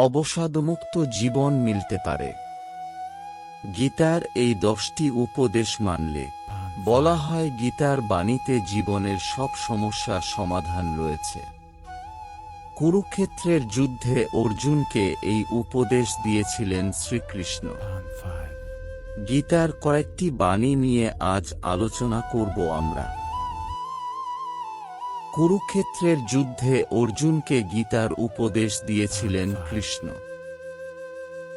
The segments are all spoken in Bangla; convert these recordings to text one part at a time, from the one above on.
অবসাদমুক্ত জীবন মিলতে পারে। গীতার এই 10টি উপদেশ মানলে বলা হয় গীতার বাণীতে জীবনের সব সমস্যার সমাধান রয়েছে। কুরুক্ষেত্রের যুদ্ধে অর্জুনকে এই উপদেশ দিয়েছিলেন শ্রীকৃষ্ণ। গীতার কয়েকটি বাণী নিয়ে আজ আলোচনা করব আমরা। কুরুক্ষেত্রের যুদ্ধে অর্জুনকে গীতার উপদেশ দিয়েছিলেন কৃষ্ণ।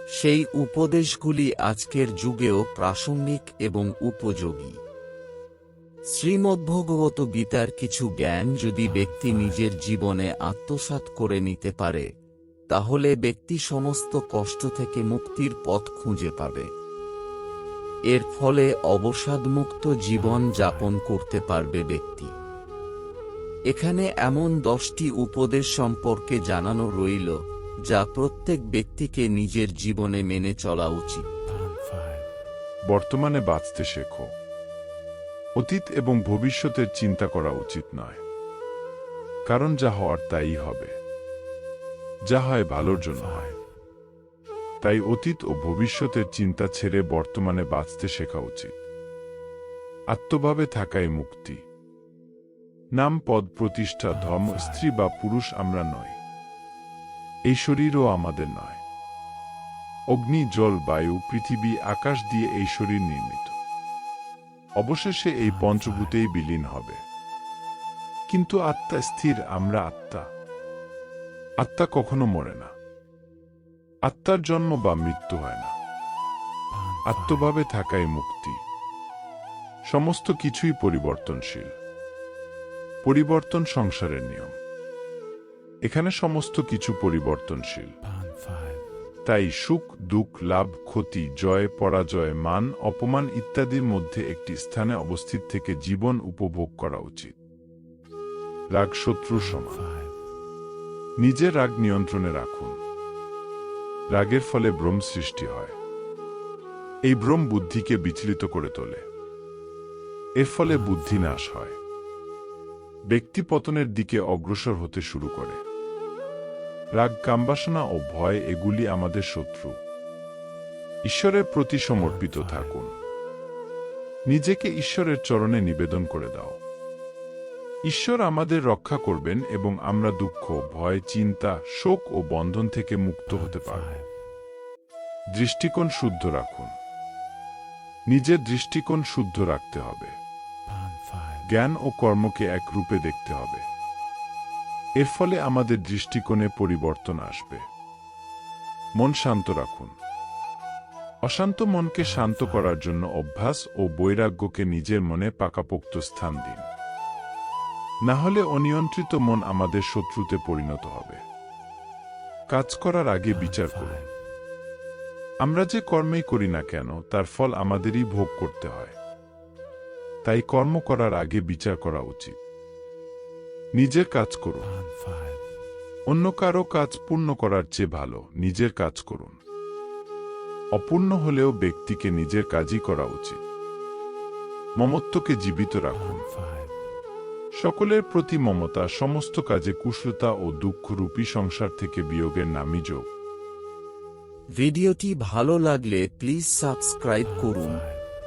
সেই উপদেশগুলি আজকের যুগেও প্রাসঙ্গিক এবং উপযোগী। শ্রীমদ্ভগবত গীতার কিছু জ্ঞান যদি ব্যক্তি নিজের জীবনে আত্মসাৎ করে নিতে পারে, তাহলে ব্যক্তি সমস্ত কষ্ট থেকে মুক্তির পথ খুঁজে পাবে। এর ফলে অবসাদমুক্ত জীবন যাপন করতে পারবে ব্যক্তি। এখানে এমন 10টি উপদেশ সম্পর্কে জানানো রইল, যা প্রত্যেক ব্যক্তিকে নিজের জীবনে মেনে চলা উচিত। বর্তমানে বাঁচতে শেখো। অতীত এবং ভবিষ্যতের চিন্তা করা উচিত নয়, কারণ যা হওয়ার তাই হবে। যা হয় ভালোর জন্য হয়। তাই অতীত ও ভবিষ্যতের চিন্তা ছেড়ে বর্তমানে বাঁচতে শেখা উচিত। আত্মভাবে থাকাই মুক্তি। নাম, পদ, প্রতিষ্ঠা, ধর্ম, স্ত্রী বা পুরুষ আমরা নই। এই শরীরও আমাদের নয়। অগ্নি, জল, বায়ু, পৃথিবী, আকাশ দিয়ে এই শরীর নির্মিত। অবশেষে এই পঞ্চভূতেই বিলীন হবে। কিন্তু আত্মা স্থির, আমরা আত্মা। আত্মা কখনো মরে না। আত্মার জন্ম বা মৃত্যু হয় না। আত্মভাবে থাকাই মুক্তি। সমস্ত কিছুই পরিবর্তনশীল। পরিবর্তন সংসারের নিয়ম। এখানে সমস্ত কিছু পরিবর্তনশীল। তাই সুখ, দুঃখ, লাভ, ক্ষতি, জয়, পরাজয়, মান, অপমান ইত্যাদির মধ্যে একটি স্থানে অবস্থিত থেকে জীবন উপভোগ করা উচিত। রাগ শত্রুর সমান। নিজের রাগ নিয়ন্ত্রণে রাখুন। রাগের ফলে ভ্রম সৃষ্টি হয়। এই ভ্রম বুদ্ধিকে বিচলিত করে তোলে। এর ফলে বুদ্ধি নাশ হয়। ব্যক্তি পতনের দিকে অগ্রসর হতে শুরু করে। রাগ, কামবাসনা ও ভয় এগুলি আমাদের শত্রু। ঈশ্বরের প্রতি সমর্পিত থাকুন। নিজেকে ঈশ্বরের চরণে নিবেদন করে দাও। ঈশ্বর আমাদের রক্ষা করবেন এবং আমরা দুঃখ, ভয়, চিন্তা, শোক ও বন্ধন থেকে মুক্ত হতে পারব। দৃষ্টিকোণ শুদ্ধ রাখুন। নিজের দৃষ্টিকোণ শুদ্ধ রাখতে হবে। জ্ঞান ও কর্মকে এক রূপে দেখতে হবে। এর ফলে আমাদের দৃষ্টিকোণে পরিবর্তন আসবে। মন শান্ত রাখুন। অশান্ত মনকে শান্ত করার জন্য অভ্যাস ও বৈরাগ্যকে নিজের মনে পাকাপোক্ত স্থান দিন। না হলে অনিয়ন্ত্রিত মন আমাদের শত্রুতে পরিণত হবে। কাজ করার আগে বিচার করুন। আমরা যে কর্মেই করি না কেন, তার ফল আমাদেরই ভোগ করতে হয়। তাই কর্ম করার আগে বিচার করা উচিত। নিজের কাজ করুন। অন্য কারো কাজ পূর্ণ করার চেয়ে ভালো নিজের কাজ করুন। অপূর্ণ হলেও ব্যক্তিকে নিজের কাজই করা উচিত। মমত্বকে জীবিত রাখুন। সকলের প্রতি মমতা সমস্ত কাজে কুশলতা ও দুঃখরূপী সংসার থেকে বিয়োগের নামই যোগ। ভিডিওটি ভালো লাগলে প্লিজ সাবস্ক্রাইব করুন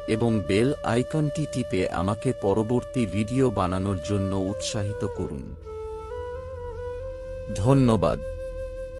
এবং বেল আইকনটি টিপে আমাকে পরবর্তী ভিডিও বানানোর জন্য উৎসাহিত করুন। ধন্যবাদ।